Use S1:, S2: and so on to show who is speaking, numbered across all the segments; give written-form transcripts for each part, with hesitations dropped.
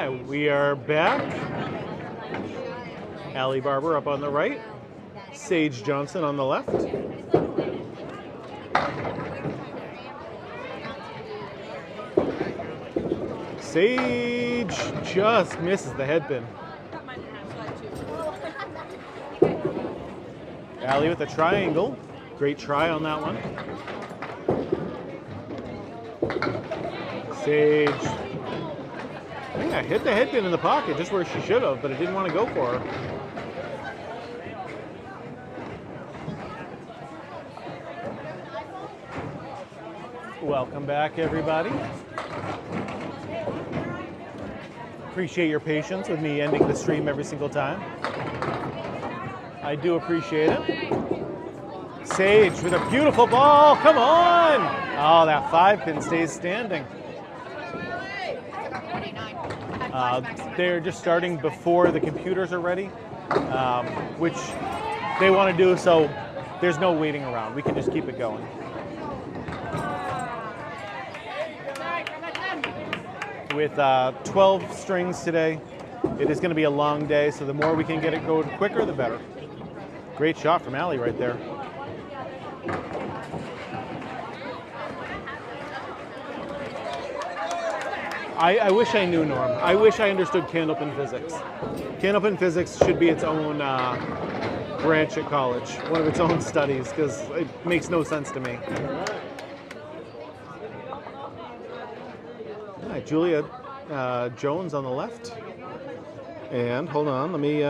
S1: right, we are back. Allie Barber up on the right, Sage Johnson on the left. Sage just misses the headpin. Allie with a triangle. Great try on that one. Sage. I think I hit the headpin in the pocket just where she should have, but it didn't want to go for her. Welcome back, everybody. Appreciate your patience with me ending the stream every single time. I do appreciate it. Sage with a beautiful ball. Come on! Oh, that 5-pin stays standing. They're just starting before the computers are ready, which they want to do, so there's no waiting around. We can just keep it going. With 12 strings today, it is going to be a long day, so the more we can get it going quicker, the better. Great shot from Allie right there. I wish I knew, Norm. I wish I understood candlepin physics. Candlepin physics should be its own branch at college, one of its own studies, because it makes no sense to me. All right, Julia Jones on the left. And hold on, let me...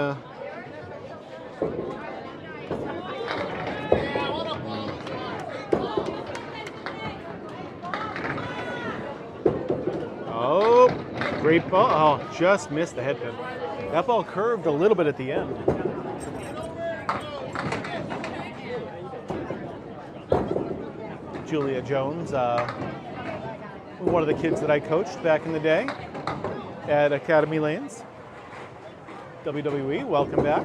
S1: Oh, great ball. Oh, just missed the headpin. That ball curved a little bit at the end. Julia Jones, one of the kids that I coached back in the day at Academy Lanes. WWE, welcome back.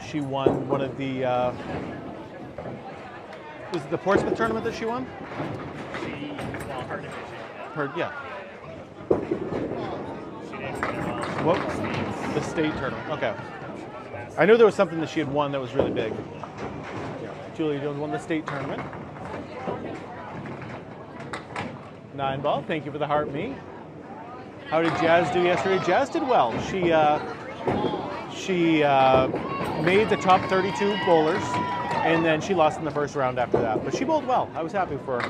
S1: She won one of the... was it the Portsmouth tournament that she won?
S2: Well, her division.
S1: Yeah.
S2: She didn't win it all.
S1: What? The state tournament. Okay. I knew there was something that she had won that was really big. Yeah. Julia Jones won the state tournament. 9 ball. Thank you for the heart, me. How did Jazz do yesterday? Jazz did well. She made the top 32 bowlers, and then she lost in the first round after that. But she bowled well. I was happy for her.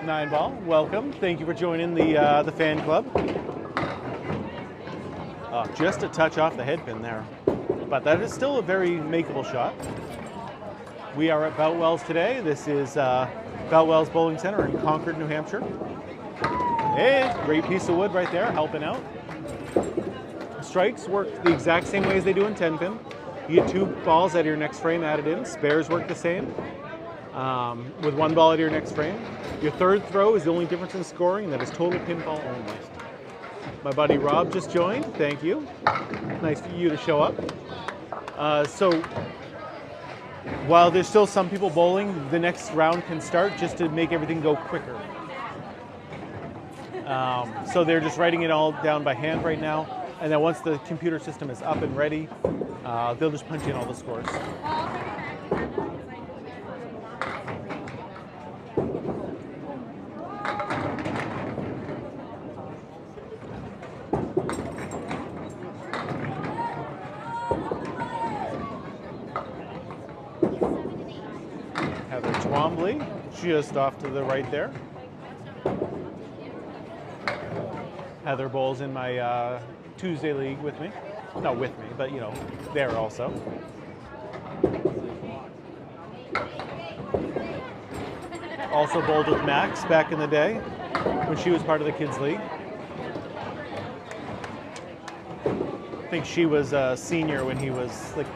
S1: 9 ball, welcome. Thank you for joining the fan club. Just a touch off the headpin there. But that is still a very makeable shot. We are at Boutwells today. This is Boutwells Bowling Center in Concord, New Hampshire. Hey, great piece of wood right there, helping out. Strikes work the exact same way as they do in 10-pin. You get 2 balls out of your next frame added in. Spares work the same. With 1 ball out of your next frame. Your third throw is the only difference in scoring, and that is total pinball only. My buddy Rob just joined. Thank you. Nice for you to show up. So while there's still some people bowling, the next round can start just to make everything go quicker. So they're just writing it all down by hand right now. And then once the computer system is up and ready, they'll just punch in all the scores. Heather Twombly, just off to the right there. Heather bowls in my Tuesday league with me. Not with me, but you know, there also. Also bowled with Max back in the day when she was part of the kids league. I think she was a senior when he was like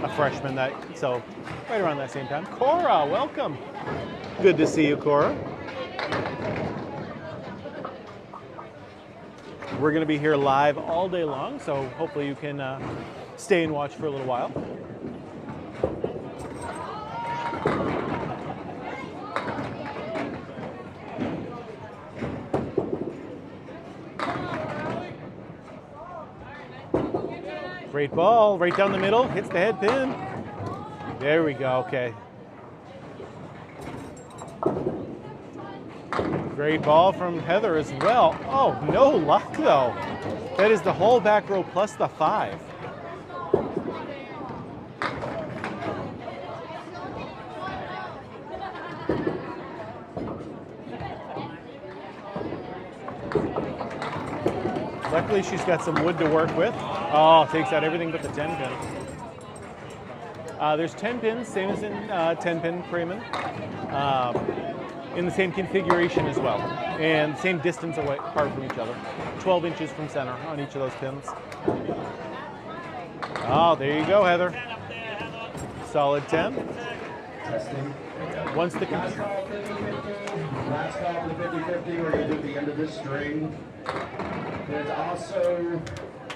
S1: a freshman, so right around that same time. Cora, welcome. Good to see you, Cora. We're going to be here live all day long, so hopefully you can stay and watch for a little while. Great ball, right down the middle, hits the head pin. There we go, okay. Great ball from Heather as well. Oh, no luck though. That is the whole back row plus the 5. Luckily, she's got some wood to work with. Oh, takes out everything but the 10 pin. There's 10 pins, same as in 10 pin Craman, in the same configuration as well, and same distance away apart from each other. 12 inches from center on each of those pins. Oh, there you go, Heather. Solid 10.
S3: Testing.
S1: Once the
S3: Last call for the 50-50, we're going to do at the end of this string. There's also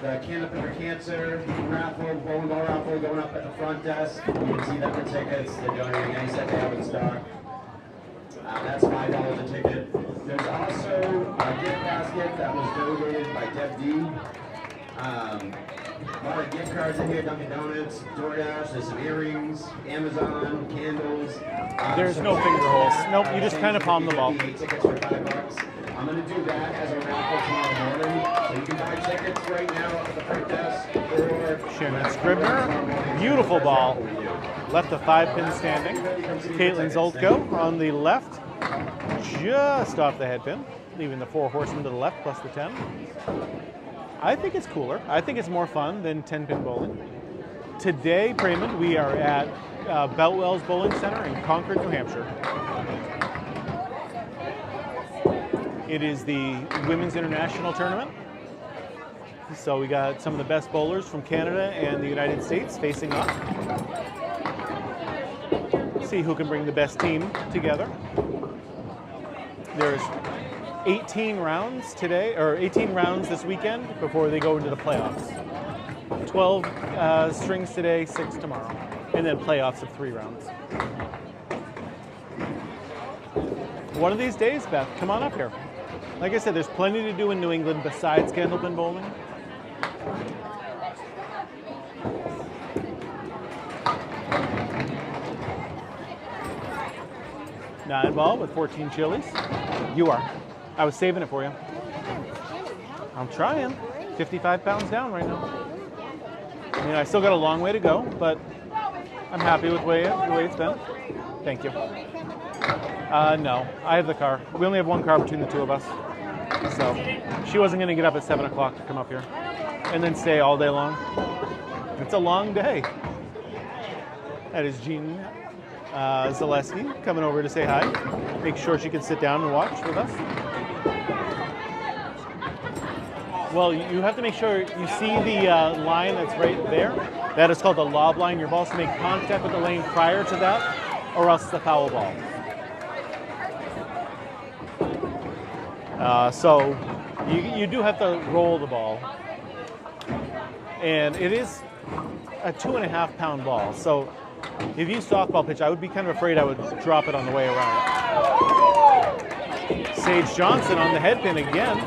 S3: the Can Up for Cancer raffle, bowling ball raffle going up at the front desk. You can see that for tickets. They're donating any set they have in stock. That's $5 a ticket. There's also a gift basket that was donated by Deb D. A lot of gift cards in here, Dunkin' Donuts, DoorDash, there's some earrings, Amazon, candles.
S1: There's no finger holes. Nope, you just kind of palm the ball.
S3: Tickets for $5. I'm going to do that as a raffle tomorrow morning. So you can buy tickets right now at the front desk or
S1: Shannon Scribner, beautiful ball. Left a 5 pin standing. Caitlin Zoltko on the left, just off the head pin, leaving the 4 horsemen to the left plus the 10. I think it's cooler. I think it's more fun than 10 pin bowling. Today, Raymond, we are at Beltwell's Bowling Center in Concord, New Hampshire. It is the Women's International Tournament. So we got some of the best bowlers from Canada and the United States facing off. See who can bring the best team together. There's 18 rounds today, or 18 rounds this weekend before they go into the playoffs. 12 strings today, 6 tomorrow, and then playoffs of 3 rounds. One of these days, Beth, come on up here. Like I said, there's plenty to do in New England besides candlepin bowling. Nine ball with 14 chilies. You are. I was saving it for you. I'm trying. 55 pounds down right now. I mean, I still got a long way to go, but I'm happy with the way it's been. Thank you. No, I have the car. We only have one car between the two of us. So she wasn't going to get up at 7 o'clock to come up here and then stay all day long. It's a long day. That is Jean Zaleski coming over to say hi. Make sure she can sit down and watch with us. Well, you have to make sure you see the line that's right there. That is called the lob line. Your ball's to make contact with the lane prior to that, or else it's a foul ball. So you do have to roll the ball. And it is a 2.5 pound ball. So if you softball pitch, I would be kind of afraid I would drop it on the way around. Sage Johnson on the head pin again.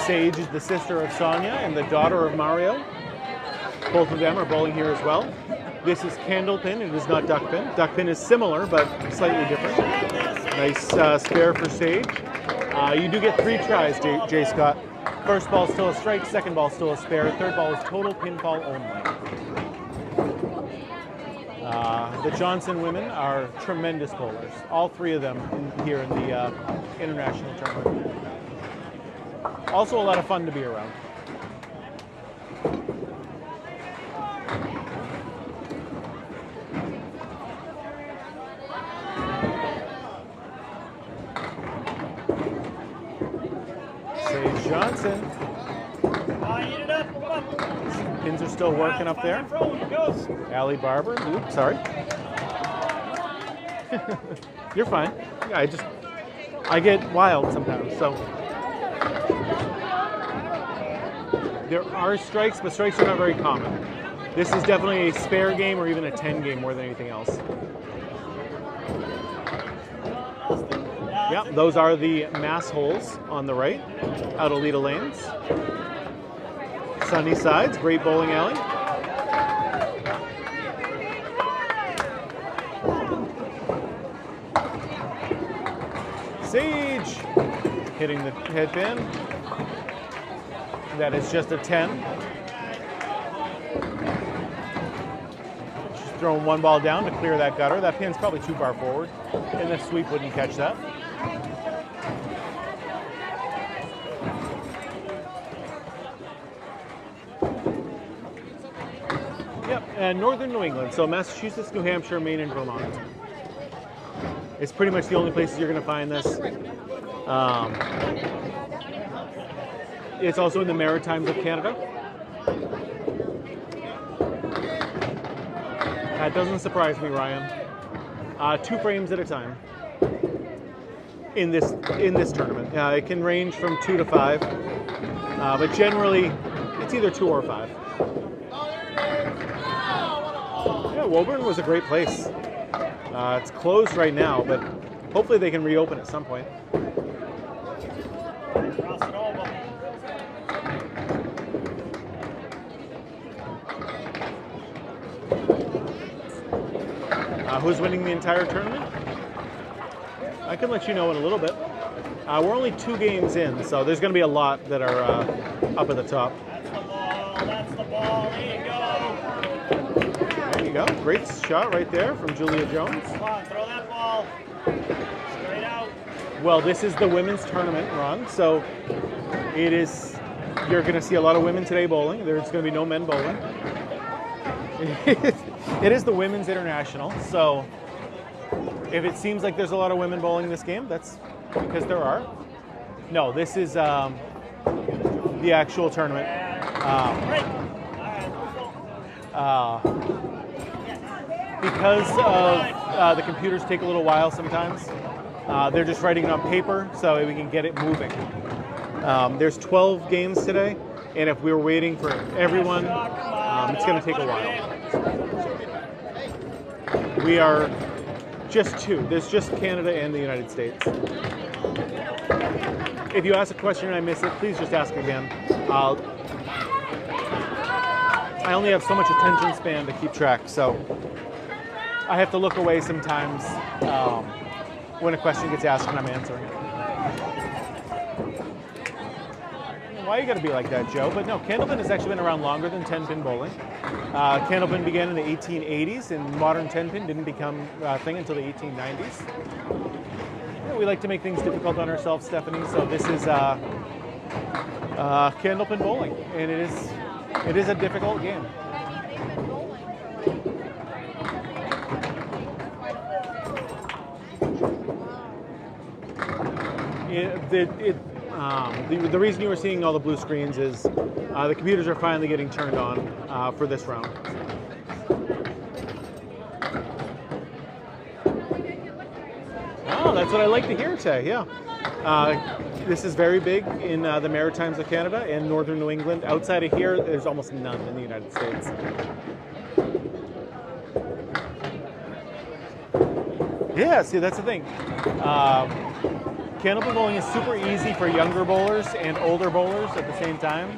S1: Sage is the sister of Sonia and the daughter of Mario. Both of them are bowling here as well. This is candlepin, it is not duckpin. Duckpin is similar, but slightly different. Nice spare for Sage. You do get 3 tries, Jay Scott. First ball still a strike, second ball still a spare, third ball is total pinfall only. The Johnson women are tremendous bowlers. All 3 of them here in the international tournament. Also a lot of fun to be around. Sage Johnson. Pins are still working up there. Allie Barber. Oops, sorry. You're fine. I get wild sometimes, so. There are strikes, but strikes are not very common. This is definitely a spare game or even a 10 game more than anything else. Yep, those are the mass holes on the right, out of Lita lanes. Sunny Sides, great bowling alley. Sage hitting the head pin. That is just a 10. Just throwing one ball down to clear that gutter. That pin's probably too far forward, and the sweep wouldn't catch that. Yep, and northern New England, so Massachusetts, New Hampshire, Maine, and Vermont. It's pretty much the only places you're going to find this. It's also in the Maritimes of Canada. That doesn't surprise me, Ryan. 2 frames at a time in this tournament. It can range from 2 to 5, but generally it's either 2 or 5. Yeah, Woburn was a great place. It's closed right now, but hopefully they can reopen at some point.
S2: Cross it over.
S1: Who's winning the entire tournament? I can let you know in a little bit. We're only 2 games in, so there's going to be a lot that are up at the top.
S2: That's the ball. That's the ball. There you go.
S1: There you go. Great shot right there from Julia Jones.
S2: Come on, throw that ball. Straight out.
S1: Well, this is the women's tournament, Ron, so it is. You're going to see a lot of women today bowling. There's going to be no men bowling. It is the Women's International, so if it seems like there's a lot of women bowling this game, that's because there are. No, this is the actual tournament. Because of the computers take a little while sometimes, they're just writing it on paper so we can get it moving. There's 12 games today, and if we were waiting for everyone, it's going to take a while. We are just 2. There's just Canada and the United States. If you ask a question and I miss it, please just ask again. I only have so much attention span to keep track, so I have to look away sometimes when a question gets asked and I'm answering it. Why you gotta be like that, Joe? But no, Candlepin has actually been around longer than 10-pin bowling. Candlepin began in the 1880s, and modern 10-pin didn't become a thing until the 1890s. Yeah, we like to make things difficult on ourselves, Stephanie, so this is Candlepin bowling, and it is a difficult game. The reason you were seeing all the blue screens is the computers are finally getting turned on for this round. Oh, that's what I like to hear today, yeah. This is very big in the Maritimes of Canada and northern New England. Outside of here, there's almost none in the United States. Yeah, see, that's the thing. Candlepin bowling is super easy for younger bowlers and older bowlers at the same time.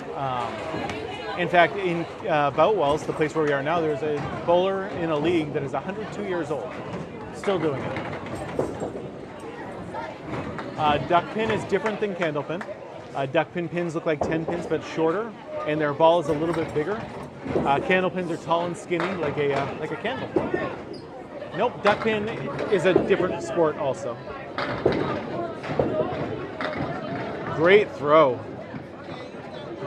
S1: In fact, in Boutwells, the place where we are now, there's a bowler in a league that is 102 years old, still doing it. Duckpin is different than Candlepin. Duckpin pins look like 10 pins, but shorter, and their ball is a little bit bigger. Candlepins are tall and skinny, like a candle. Nope, duckpin is a different sport also. Great throw.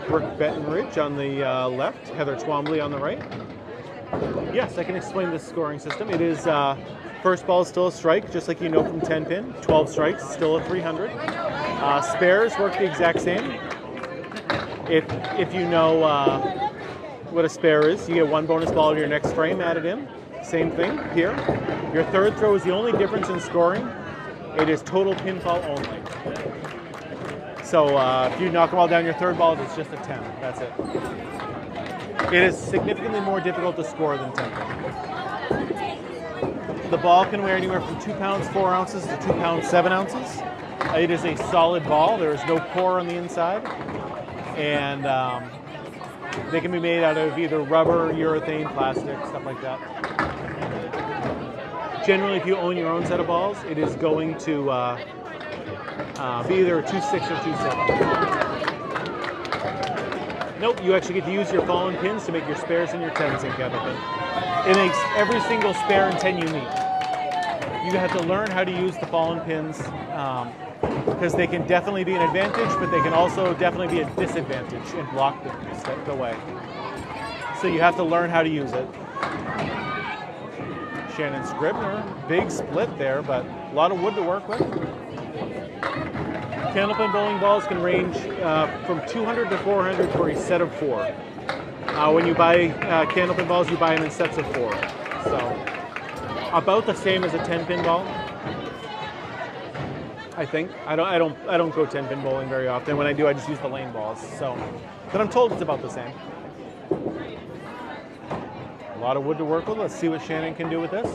S1: Brooke Bettenridge on the left, Heather Twombly on the right. Yes, I can explain this scoring system. It is first ball is still a strike, just like you know from 10-pin. 12 strikes, still a 300. Spares work the exact same. If you know what a spare is, you get 1 bonus ball to your next frame added in. Same thing here. Your third throw is the only difference in scoring. It is total pinfall only. So if you knock them all down your third ball, it's just a 10. That's it. It is significantly more difficult to score than 10. The ball can weigh anywhere from 2 pounds 4 ounces to 2 pounds 7 ounces. It is a solid ball. There is no core on the inside, and They can be made out of either rubber, urethane, plastic, stuff like that. Generally, if you own your own set of balls, it is going to be either a 2.6 or 2.7. Nope, you actually get to use your fallen pins to make your spares and your 10s in Candlepin. It makes every single spare and 10 unique. You have to learn how to use the fallen pins because they can definitely be an advantage, but they can also definitely be a disadvantage and block the way. So you have to learn how to use it. Shannon Scribner, big split there, but a lot of wood to work with. Candlepin bowling balls can range from 200 to 400 for a set of 4. When you buy Candlepin balls, you buy them in sets of 4. So about the same as a 10-pin ball, I think. I don't go 10-pin bowling very often. When I do, I just use the lane balls. So, but I'm told it's about the same. A lot of wood to work with. Let's see what Shannon can do with this.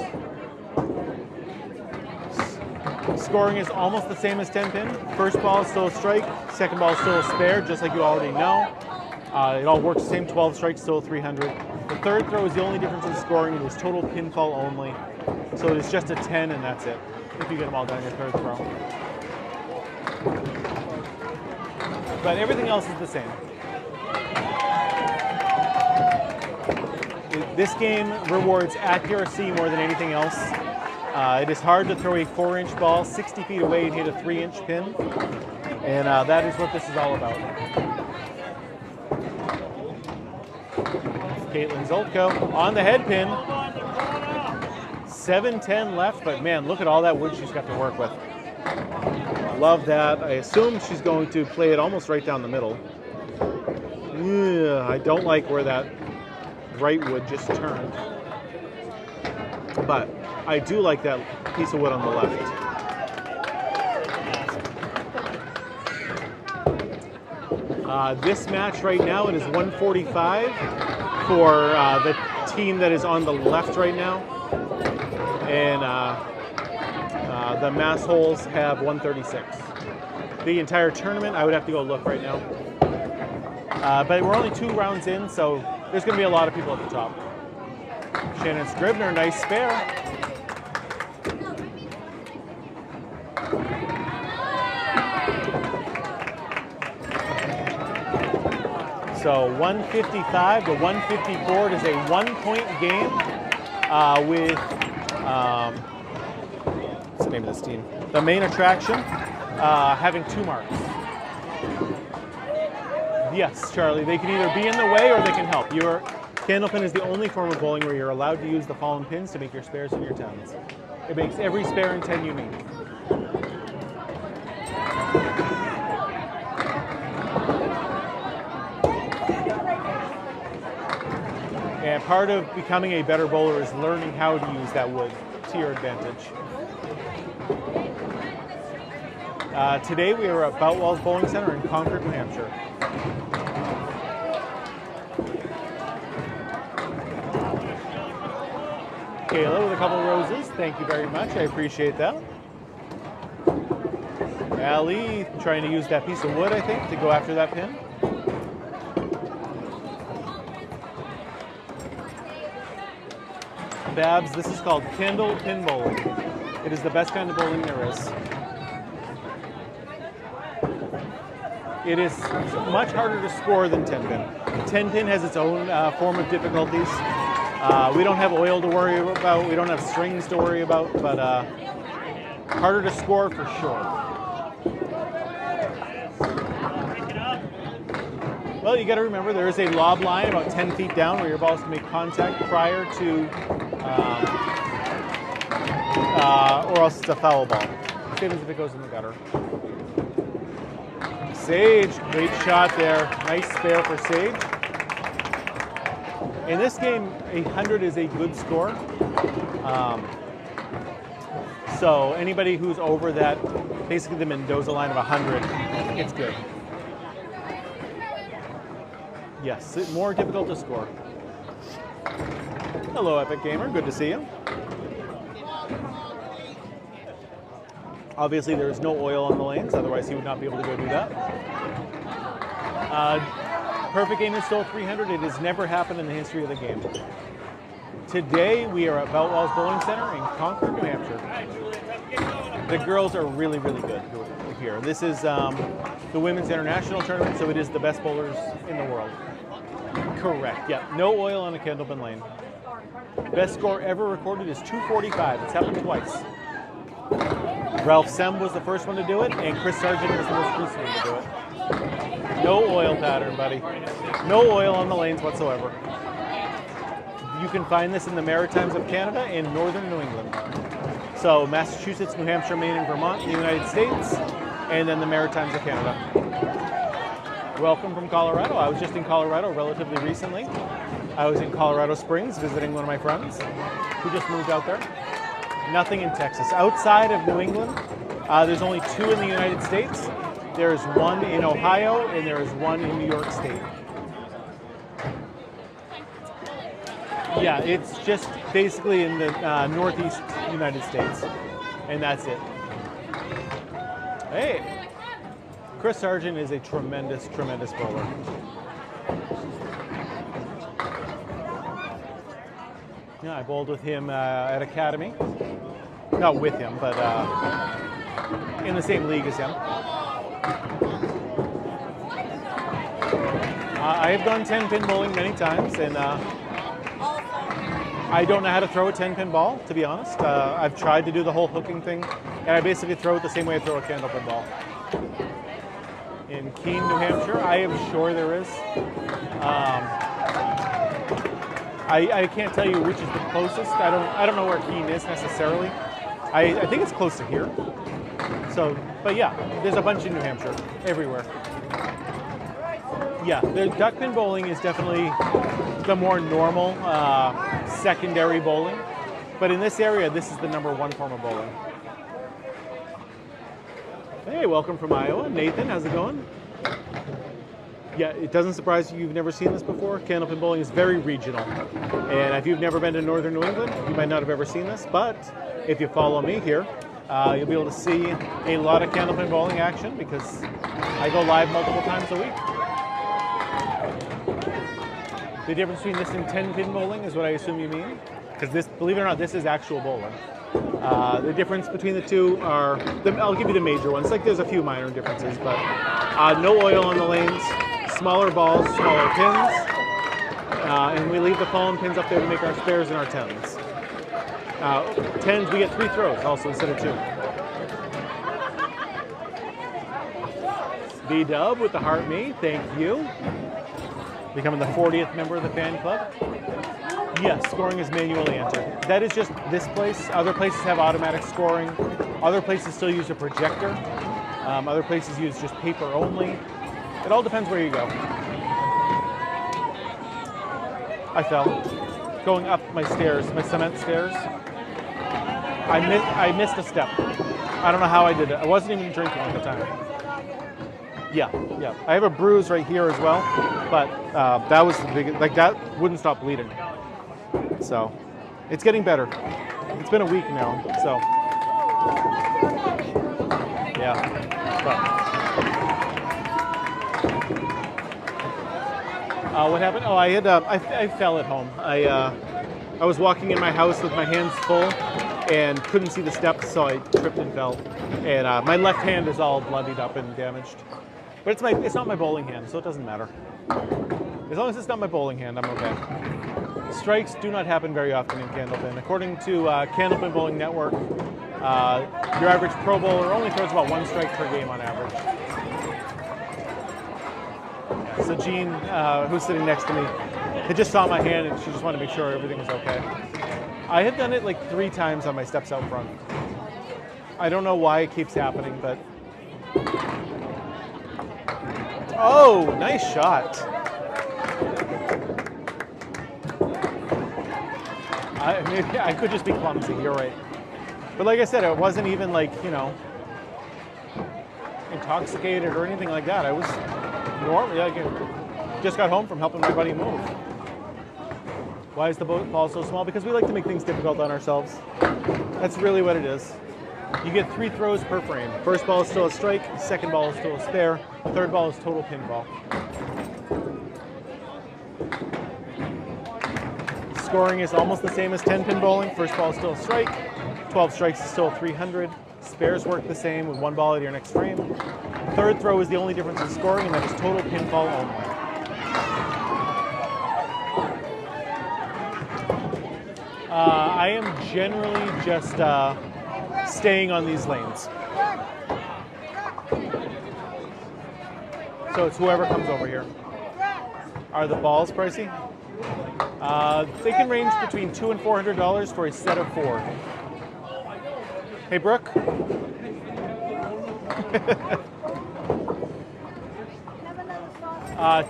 S1: Scoring is almost the same as 10-pin. First ball is still a strike. Second ball is still a spare, just like you already know. It all works the same. 12 strikes, still 300. The third throw is the only difference in scoring. It is total pinfall only. So it is just a 10 and that's it, if you get them all done your third throw. But everything else is the same. This game rewards accuracy more than anything else. It is hard to throw a 4-inch ball 60 feet away and hit a 3-inch pin. And that is what this is all about. Caitlin Zoltko on the head pin. 7:10 left, but man, look at all that wood she's got to work with. Love that. I assume she's going to play it almost right down the middle. Yeah, I don't like where that right wood just turned. But I do like that piece of wood on the left. This match right now, it is 145 for the team that is on the left right now. And the Mass Holes have 136. The entire tournament, I would have to go look right now. But we're only 2 rounds in, so there's going to be a lot of people at the top. Shannon Scribner, nice spare. So 155 to 154. It is a 1-point game with, what's the name of this team? The main attraction having 2 marks. Yes, Charlie, they can either be in the way or they can help. Candlepin is the only form of bowling where you're allowed to use the fallen pins to make your spares and your 10s. It makes every spare and 10 unique. And part of becoming a better bowler is learning how to use that wood to your advantage. Today we are at Boutwalls Bowling Center in Concord, New Hampshire. Kayla with a couple of roses. Thank you very much. I appreciate that. Ali trying to use that piece of wood, I think, to go after that pin. Babs, this is called Candle Pin Bowling. It is the best kind of bowling there is. It is much harder to score than 10-pin. 10-pin has its own form of difficulties. We don't have oil to worry about, we don't have strings to worry about, but harder to score for sure. Well, you got to remember there is a lob line about 10 feet down where your balls can make contact prior to, or else it's a foul ball. Same as if it goes in the gutter. Sage, great shot there. Nice spare for Sage. In this game, 100 is a good score. So anybody who's over that, basically the Mendoza line of 100, it's good. Yes, it's more difficult to score. Hello, Epic Gamer. Good to see you. Obviously, there's no oil on the lanes, otherwise he would not be able to go do that. Perfect game is still 300. It has never happened in the history of the game. Today we are at Beltwalls Bowling Center in Concord, New Hampshire. The girls are really, really good here. This is the Women's International Tournament, so it is the best bowlers in the world. Correct, yeah. No oil on a Candlepin Lane. Best score ever recorded is 245. It's happened twice. Ralph Sem was the first one to do it, and Chris Sargent was the most recent one to do it. No oil pattern, buddy. No oil on the lanes whatsoever. You can find this in the Maritimes of Canada and northern New England. So Massachusetts, New Hampshire, Maine, and Vermont, the United States, and then the Maritimes of Canada. Welcome from Colorado. I was just in Colorado relatively recently. I was in Colorado Springs visiting one of my friends who just moved out there. Nothing in Texas. Outside of New England, there's only 2 in the United States. There's 1 in Ohio, and there's 1 in New York State. Yeah, it's just basically in the northeast United States, and that's it. Hey, Chris Sargent is a tremendous, tremendous bowler. Yeah, I bowled with him at Academy. Not with him, but in the same league as him. I have done 10-pin bowling many times, and I don't know how to throw a 10-pin ball, to be honest. I've tried to do the whole hooking thing, and I basically throw it the same way I throw a Candlepin ball. In Keene, New Hampshire, I am sure there is. I can't tell you which is the closest. I don't know where Keene is necessarily. I think it's close to here. So, but yeah, there's a bunch in New Hampshire, everywhere. Yeah, the duckpin bowling is definitely the more normal secondary bowling. But in this area, this is the #1 form of bowling. Hey, welcome from Iowa. Nathan, how's it going? Yeah, it doesn't surprise you, you've never seen this before. Candlepin bowling is very regional. And if you've never been to northern New England, you might not have ever seen this, but if you follow me here, you'll be able to see a lot of Candlepin bowling action because I go live multiple times a week. The difference between this and 10-pin bowling is what I assume you mean, because this, believe it or not, this is actual bowling. The difference between the two are, I'll give you the major ones, like there's a few minor differences, but no oil on the lanes, smaller balls, smaller pins, and we leave the fallen pins up there to make our spares and our 10s. 10s, we get 3 throws also instead of 2. B-Dub with the heart me, thank you. Becoming the 40th member of the fan club. Yes, scoring is manually entered. That is just this place. Other places have automatic scoring. Other places still use a projector. Other places use just paper only. It all depends where you go. I fell. Going up my stairs, my cement stairs. I missed a step. I don't know how I did it. I wasn't even drinking at the time. Yeah. I have a bruise right here as well, but that was the biggest, like that wouldn't stop bleeding. So it's getting better. It's been a week now, so yeah. But what happened? Oh, I fell at home. I was walking in my house with my hands full and couldn't see the steps, so I tripped and fell. And my left hand is all bloodied up and damaged. But it's not my bowling hand, so it doesn't matter. As long as it's not my bowling hand, I'm okay. Strikes do not happen very often in Candlepin. According to Candlepin Bowling Network, your average pro bowler only throws about 1 strike per game on average. Yeah, so Jean, who's sitting next to me, had just saw my hand and she just wanted to make sure everything was okay. I had done it like 3 times on my steps out front. I don't know why it keeps happening, but... Oh, nice shot. Maybe I could just be clumsy, you're right. But like I said, it wasn't even like, you know, intoxicated or anything like that. I was normal. Like, just got home from helping my buddy move. Why is the ball so small? Because we like to make things difficult on ourselves. That's really what it is. You get 3 throws per frame. First ball is still a strike, second ball is still a spare, third ball is total pinball. Scoring is almost the same as 10-pin bowling. First ball is still a strike. 12 strikes is still 300. Spares work the same with one ball at your next frame. Third throw is the only difference in scoring, and that is total pinfall only. I am generally just staying on these lanes. So it's whoever comes over here. Are the balls pricey? They can range between $200 and $400 for a set of 4. Hey, Brooke.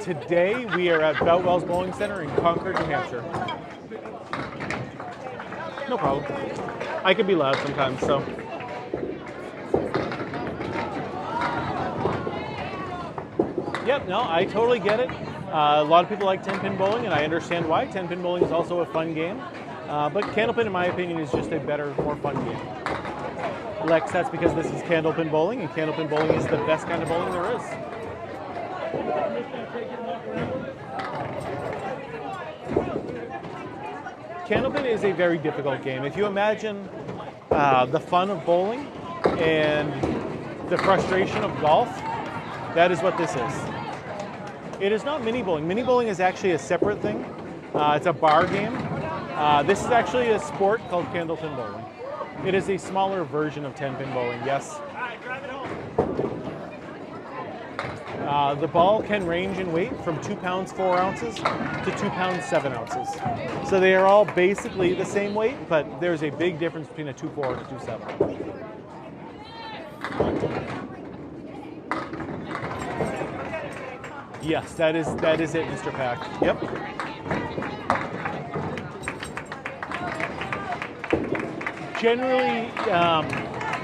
S1: Today we are at Boutwells Bowling Center in Concord, New Hampshire. No problem. I can be loud sometimes, so. Yep, no, I totally get it. A lot of people like 10-pin bowling, and I understand why. 10-pin bowling is also a fun game. But Candlepin, in my opinion, is just a better, more fun game. Lex, that's because this is Candlepin bowling, and Candlepin bowling is the best kind of bowling there is. Candlepin is a very difficult game. If you imagine the fun of bowling and the frustration of golf, that is what this is. It is not mini bowling. Mini bowling is actually a separate thing. It's a bar game. This is actually a sport called Candlepin bowling. It is a smaller version of 10-pin bowling, yes. The ball can range in weight from 2 pounds 4 ounces to 2 pounds 7 ounces. So they are all basically the same weight, but there's a big difference between a 2.4 and a 2.7. Yes, that is it, Mr. Pack. Yep. Generally,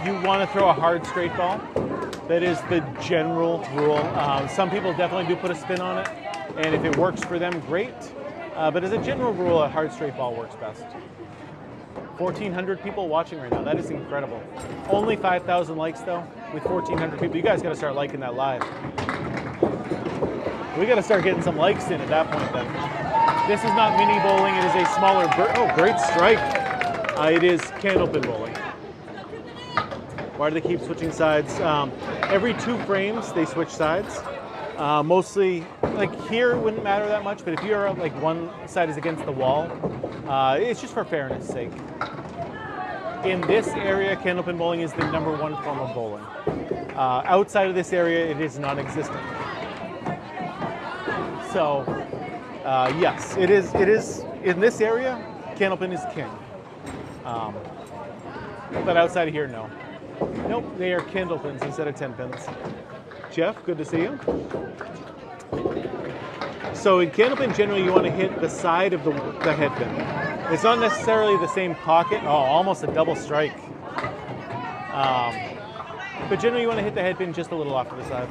S1: you want to throw a hard straight ball. That is the general rule. Some people definitely do put a spin on it, and if it works for them, great. But as a general rule, a hard straight ball works best. 1,400 people watching right now. That is incredible. Only 5,000 likes though. With 1,400 people, you guys got to start liking that live. We got to start getting some likes in at that point then. This is not mini bowling. It is a smaller. Oh, great strike! It is Candlepin bowling. Why do they keep switching sides? Every 2 frames, they switch sides. Mostly, like here, it wouldn't matter that much, but if you're like one side is against the wall, it's just for fairness' sake. In this area, Candlepin bowling is the #1 form of bowling. Outside of this area, it is non-existent. So, yes, it is in this area, Candlepin is king. But outside of here, no. Nope, they are Candlepins instead of 10-pins. Jeff, good to see you. So in Candlepin, generally you want to hit the side of the headpin. It's not necessarily the same pocket. Oh, almost a double strike. But generally you want to hit the headpin just a little off to the side.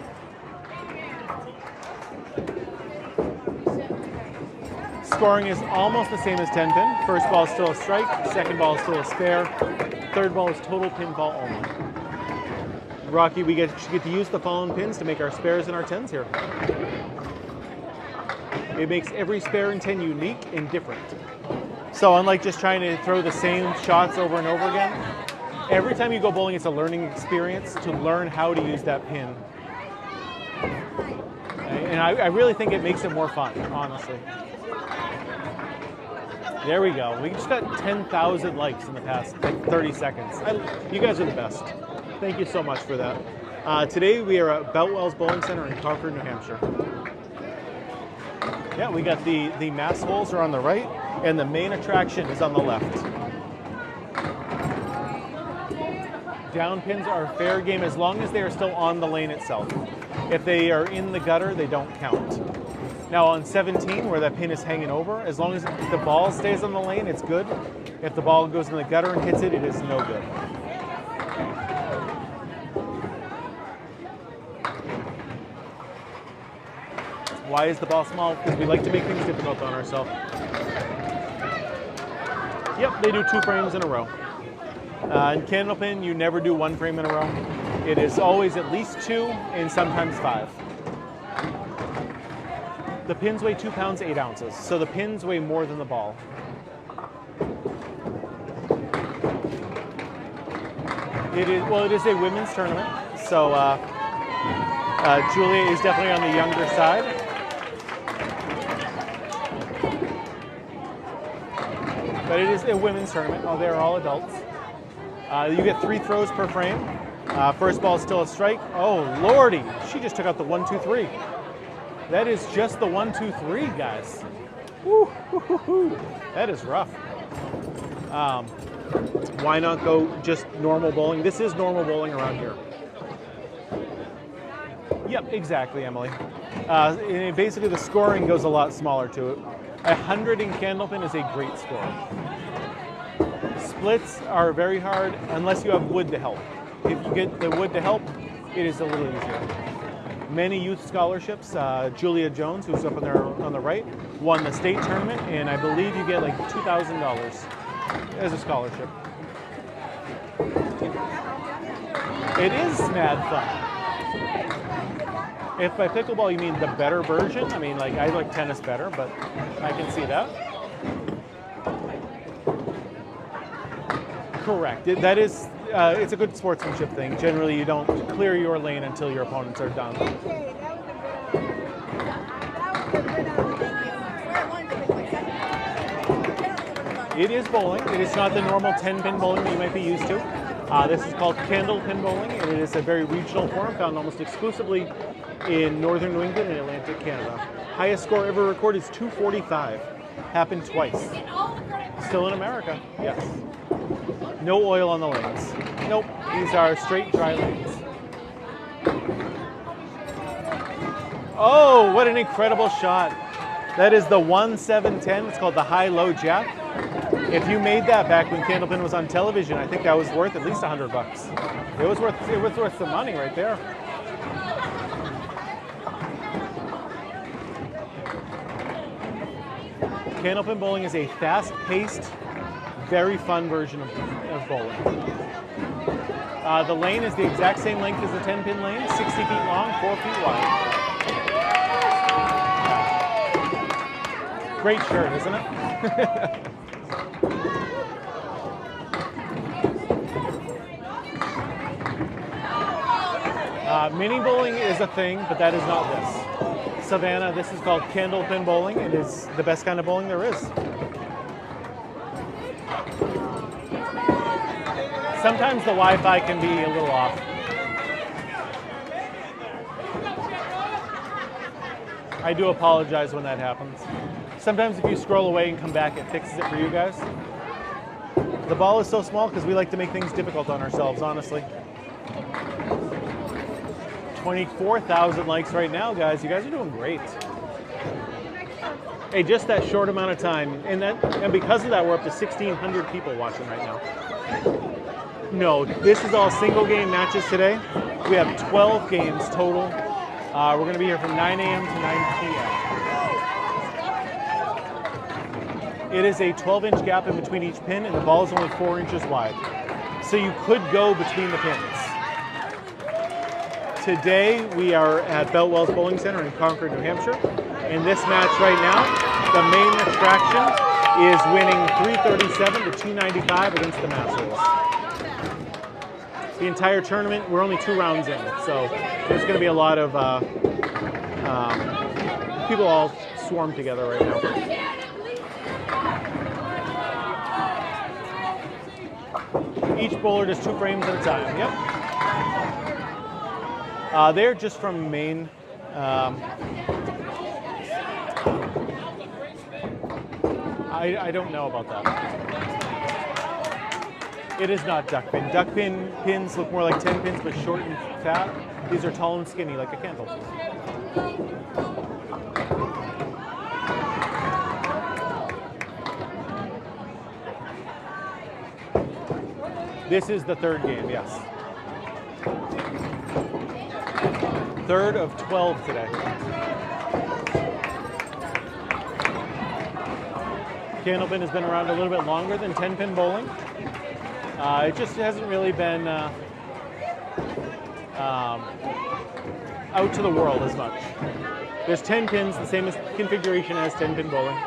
S1: Scoring is almost the same as 10-pin. First ball is still a strike, second ball is still a spare, third ball is total pinfall only. Rocky, we get to use the fallen pins to make our spares and our 10s here. It makes every spare and 10 unique and different. So unlike just trying to throw the same shots over and over again, every time you go bowling, it's a learning experience to learn how to use that pin. And I really think it makes it more fun, honestly. There we go. We just got 10,000 likes in the past 30 seconds. You guys are the best. Thank you so much for that. Today we are at Boutwells Bowling Center in Concord, New Hampshire. Yeah, we got the mass holes are on the right, and the main attraction is on the left. Down pins are fair game as long as they are still on the lane itself. If they are in the gutter, they don't count. Now on 17, where that pin is hanging over, as long as the ball stays on the lane, it's good. If the ball goes in the gutter and hits it, it is no good. Why is the ball small? Because we like to make things difficult on ourselves. Yep, they do 2 frames in a row. In Candlepin, you never do 1 frame in a row. It is always at least 2 and sometimes 5. The pins weigh 2 pounds, 8 ounces. So the pins weigh more than the ball. It is a women's tournament. So Julia is definitely on the younger side. But it is a women's tournament. Oh, they're all adults. You get 3 throws per frame. First ball is still a strike. Oh, lordy. She just took out the 1, 2, 3. That is just the 1, 2, 3, guys. Woo, hoo, hoo, hoo. That is rough. Why not go just normal bowling? This is normal bowling around here. Yep, exactly, Emily. Basically, the scoring goes a lot smaller to it. 100 in Candlepin is a great score. Splits are very hard unless you have wood to help. If you get the wood to help, it is a little easier. Many youth scholarships. Julia Jones, who's up on there on the right, won the state tournament, and I believe you get like $2,000 as a scholarship. It is mad fun. If by pickleball you mean the better version, I mean, like, I like tennis better, but I can see that. Correct. That is, it's a good sportsmanship thing. Generally, you don't clear your lane until your opponents are done. It is bowling. It is not the normal 10-pin bowling that you might be used to. This is called Candlepin bowling, and it is a very regional form found almost exclusively in northern New England and Atlantic Canada. Highest score ever recorded is 245. Happened twice. Still in America, yes. No oil on the lanes. Nope, these are straight dry lanes. Oh, what an incredible shot. That is the 1-7-10. It's called the high-low jack. If you made that back when Candlepin was on television, I think that was worth at least $100. It was worth some money right there. Candlepin bowling is a fast-paced, very fun version of bowling. The lane is the exact same length as the 10-pin lane, 60 feet long, 4 feet wide. Great shirt, isn't it? Mini bowling is a thing, but that is not this. Savannah, this is called Candlepin bowling. It is the best kind of bowling there is. Sometimes the Wi-Fi can be a little off. I do apologize when that happens. Sometimes if you scroll away and come back, it fixes it for you guys. The ball is so small because we like to make things difficult on ourselves, honestly. 24,000 likes right now, guys. You guys are doing great. Hey, just that short amount of time, and because of that, we're up to 1,600 people watching right now. No, this is all single game matches today. We have 12 games total. We're going to be here from 9 a.m. to 9 p.m. It is a 12-inch gap in between each pin, and the ball is only 4 inches wide. So you could go between the pins. Today, we are at Beltwells Bowling Center in Concord, New Hampshire. In this match right now, the main attraction is winning 337 to 295 against the Masters. The entire tournament, we're only 2 rounds in, so there's going to be a lot of people all swarmed together right now. Each bowler does 2 frames at a time. Yep. They're just from Maine. I don't know about that. It is not duckpin. Duckpin pins look more like 10 pins, but short and fat. These are tall and skinny, like a candle. This is the 3rd game, yes. 3rd of 12 today. Candlepin has been around a little bit longer than 10-pin bowling. It just hasn't really been out to the world as much. There's 10 pins, the same as configuration as 10-pin bowling.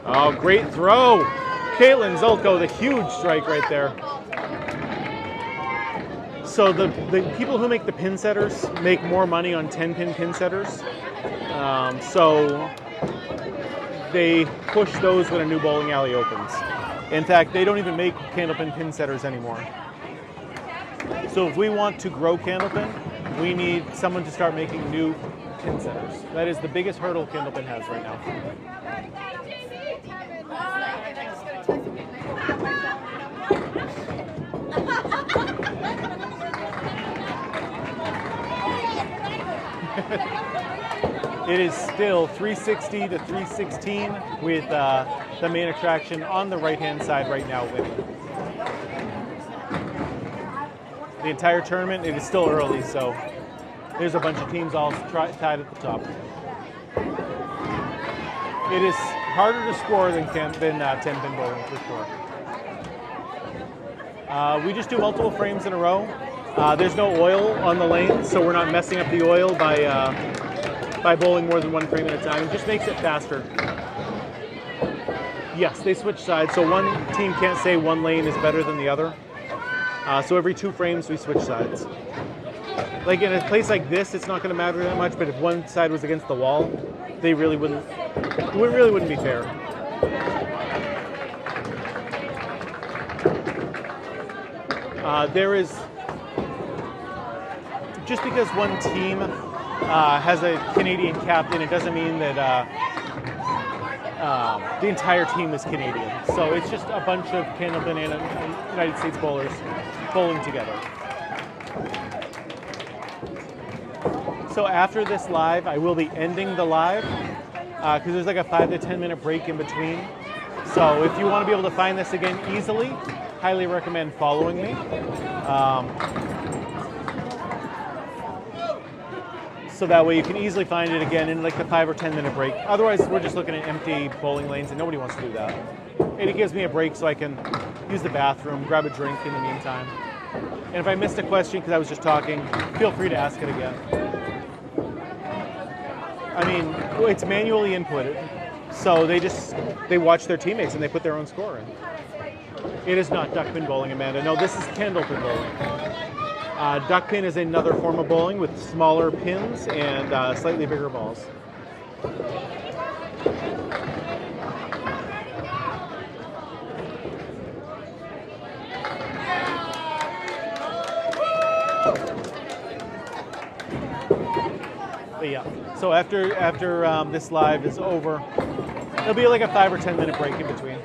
S1: Oh, great throw. Caitlin Zolko, the huge strike right there. So the people who make the pin setters make more money on 10-pin pin setters. So they push those when a new bowling alley opens. In fact, they don't even make Candlepin pin setters anymore. So if we want to grow Candlepin, we need someone to start making new pin setters. That is the biggest hurdle Candlepin has right now. It is still 360 to 316 with the main attraction on the right-hand side right now winning. The entire tournament, it is still early, so there's a bunch of teams all tied at the top. It is harder to score than 10-pin bowling for sure. We just do multiple frames in a row. There's no oil on the lane, so we're not messing up the oil by bowling more than one frame at a time. It just makes it faster. Yes, they switch sides, so one team can't say one lane is better than the other. So every 2 frames we switch sides. Like in a place like this, it's not going to matter that much, but if one side was against the wall, they really wouldn't. It really wouldn't be fair. There is, just because one team has a Canadian captain, it doesn't mean that the entire team is Canadian. So it's just a bunch of Candlepin and United States bowlers bowling together. So after this live, I will be ending the live because there's like a 5 to 10 minute break in between. So if you want to be able to find this again easily, highly recommend following me. So that way you can easily find it again in like the 5 or 10 minute break. Otherwise, we're just looking at empty bowling lanes and nobody wants to do that. And it gives me a break so I can use the bathroom, grab a drink in the meantime. And if I missed a question because I was just talking, feel free to ask it again. I mean, it's manually inputted. So they watch their teammates and they put their own score in. It is not duckpin bowling, Amanda. No, this is candlepin bowling. Duckpin is another form of bowling with smaller pins and slightly bigger balls. But yeah, so after this live is over, there'll be like a 5 or 10 minute break in between.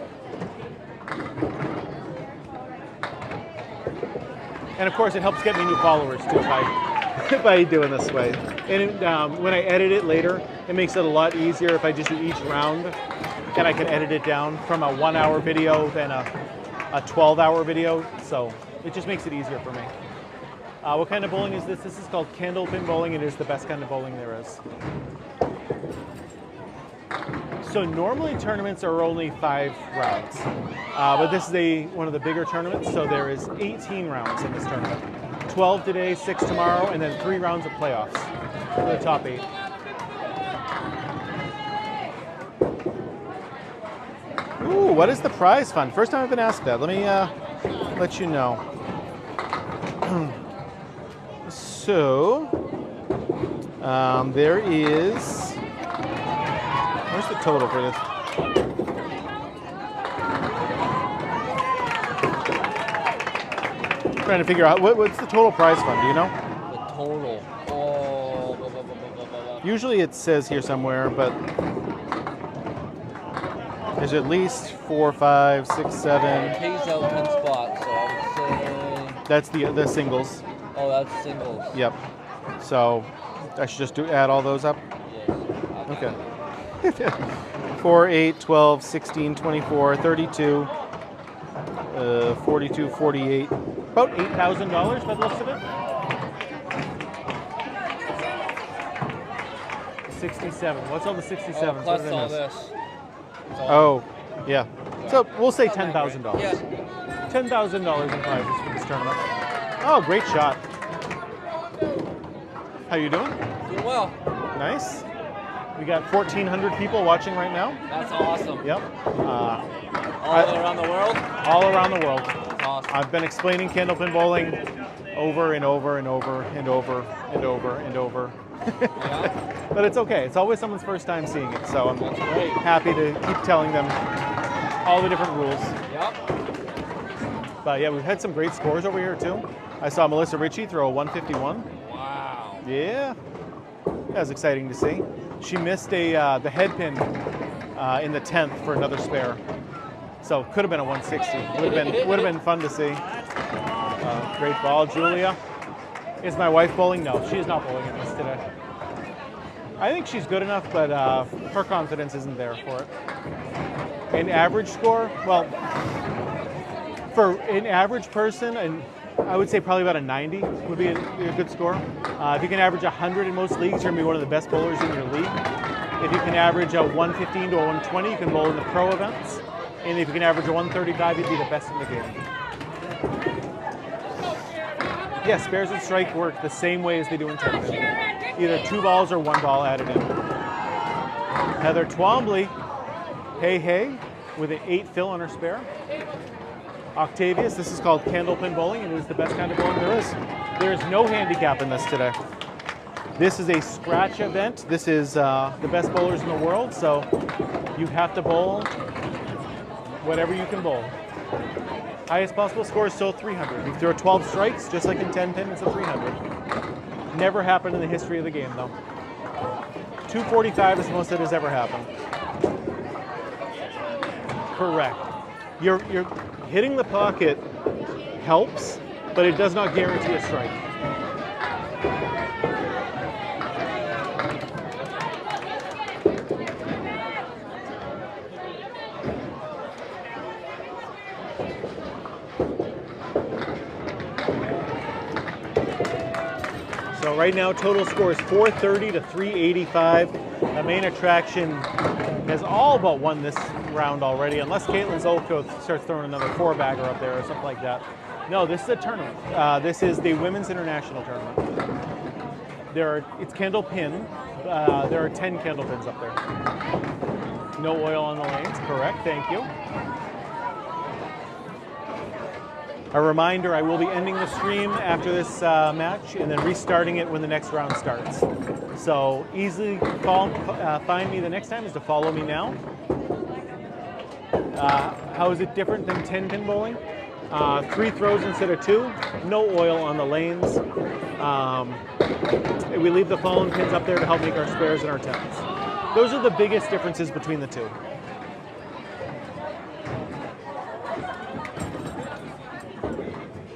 S1: And of course, it helps get me new followers too by doing this way. And when I edit it later, it makes it a lot easier if I just do each round, and I can edit it down from a 1 hour video than a 12-hour video. So it just makes it easier for me. What kind of bowling is this? This is called candlepin bowling. It is the best kind of bowling there is. So normally tournaments are only 5 rounds, but this is one of the bigger tournaments, so there is 18 rounds in this tournament. 12 today, 6 tomorrow, and then 3 rounds of playoffs for the top 8. Ooh, what is the prize fund? First time I've been asked that. Let me let you know. So, there is... Where's the total for this? Trying to figure out what's the total prize fund. Do you know?
S4: The total. Oh. Blah, blah, blah, blah, blah, blah.
S1: Usually it says here somewhere, but there's at least 4, 5, 6, 7.
S4: It pays out 10 spots, so I would say.
S1: That's the singles.
S4: Oh, that's singles.
S1: Yep. So I should just add all those up.
S4: Yes.
S1: Okay. 4, 8, 12, 16, 24, 32, 42, 48. About $8,000 by the looks of it. 67. What's all the 67s?
S4: Plus
S1: What did I
S4: all
S1: miss?
S4: this.
S1: Oh, yeah. So we'll say $10,000.
S4: Yeah.
S1: $10,000 in prizes for this tournament. Oh, great shot. How you doing?
S4: Doing well.
S1: Nice. We got 1,400 people watching right now.
S4: That's awesome.
S1: Yep.
S4: All around the world?
S1: All around the world.
S4: That's awesome.
S1: I've been explaining candlepin bowling over and over and over and over and over and over.
S4: Yeah.
S1: But it's okay. It's always someone's first time seeing it, so I'm
S4: That's great.
S1: happy to keep telling them all the different rules.
S4: Yep.
S1: But yeah, we've had some great scores over here too. I saw Melissa Ritchie throw a 151.
S4: Wow.
S1: Yeah, that was exciting to see. She missed the head pin in the 10th for another spare, so could have been a 160. Would have been fun to see. Great ball, Julia. Is my wife bowling? No, she is not bowling in this today. I think she's good enough, but her confidence isn't there for it. An average score, well, for an average person, and I would say probably about a 90 would be a good score. If you can average 100 in most leagues, you're going to be one of the best bowlers in your league. If you can average a 115 to a 120, you can bowl in the pro events. And if you can average a 135, you'd be the best in the game. Yeah, spares and strike work the same way as they do in 10-pin. Either 2 balls or 1 ball added in. Heather Twombly, hey, with an 8 fill on her spare. Octavius, this is called candlepin bowling, and it is the best kind of bowling there is. There is no handicap in this today. This is a scratch event. This is the best bowlers in the world, so you have to bowl whatever you can bowl. Highest possible score is still 300. You throw 12 strikes, just like in 10-pin, it's a 300. Never happened in the history of the game, though. 245 is the most that has ever happened. Correct. You're hitting the pocket helps, but it does not guarantee a strike. So right now, total score is 430 to 385. The main attraction has all but won this round already, unless Caitlin Zolko starts throwing another 4-bagger up there or something like that. No, this is a tournament. This is the Women's International Tournament. It's candlepin. There are 10 candlepins up there. No oil on the lanes, correct, thank you. A reminder, I will be ending the stream after this match and then restarting it when the next round starts. So easily find me the next time is to follow me now. How is it different than 10-pin bowling? 3 throws instead of 2, no oil on the lanes. We leave the fallen pins up there to help make our spares and our 10s. Those are the biggest differences between the two.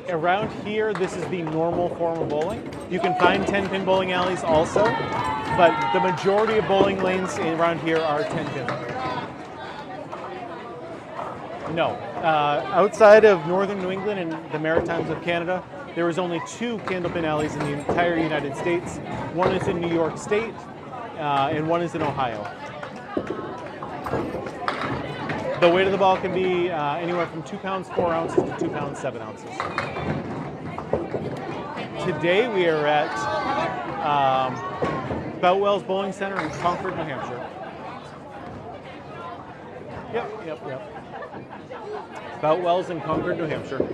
S1: Around here, this is the normal form of bowling. You can find 10-pin bowling alleys also, but the majority of bowling lanes around here are 10-pin. No. Outside of northern New England and the Maritimes of Canada, there is only 2 candlepin alleys in the entire United States. One is in New York State, and one is in Ohio. The weight of the ball can be anywhere from 2 pounds 4 ounces to 2 pounds 7 ounces. Today we are at Boutwell's Bowling Center in Concord, New Hampshire. Yep. Boutwell's in Concord, New Hampshire.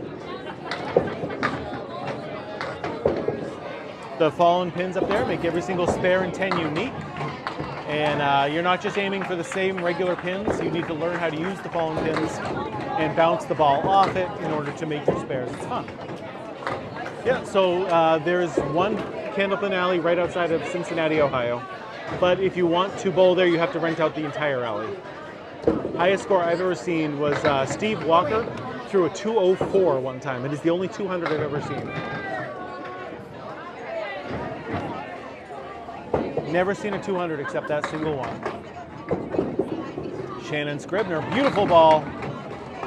S1: The fallen pins up there make every single spare and 10 unique. And you're not just aiming for the same regular pins, you need to learn how to use the fallen pins and bounce the ball off it in order to make your spares. It's fun. Yeah, so there's one candlepin alley right outside of Cincinnati, Ohio. But if you want to bowl there, you have to rent out the entire alley. Highest score I've ever seen was Steve Walker threw a 204 one time. It is the only 200 I've ever seen. Never seen a 200 except that single one. Shannon Scribner, beautiful ball.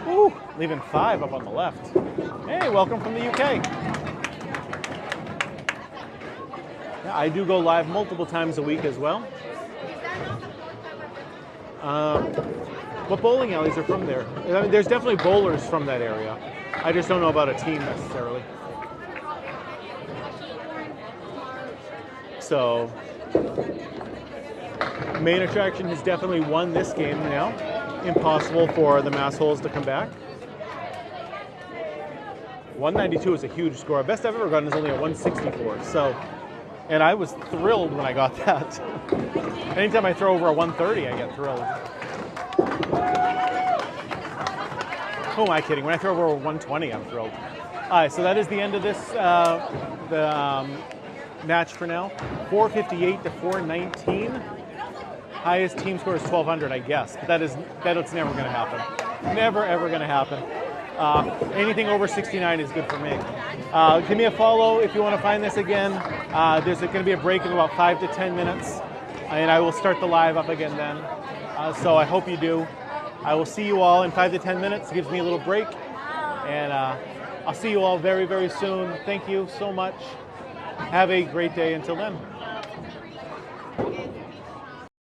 S1: Woo, leaving 5 up on the left. Hey, welcome from the UK. Yeah, I do go live multiple times a week as well. What bowling alleys are from there? I mean, there's definitely bowlers from that area. I just don't know about a team necessarily. So main attraction has definitely won this game now. Impossible for the Mass Holes to come back. 192 is a huge score. Best I've ever gotten is only a 164. So, and I was thrilled when I got that. Anytime I throw over a 130, I get thrilled. Who am I kidding? When I throw over a 120, I'm thrilled. All right, so that is the end of this match for now. 458 to 419. Highest team score is 1,200, I guess. But it's never going to happen. Never, ever going to happen. Anything over 69 is good for me. Give me a follow if you want to find this again. There's going to be a break of about 5 to 10 minutes, and I will start the live up again then. So I hope you do. I will see you all in 5 to 10 minutes. It gives me a little break, and I'll see you all very, very soon. Thank you so much. Have a great day until then.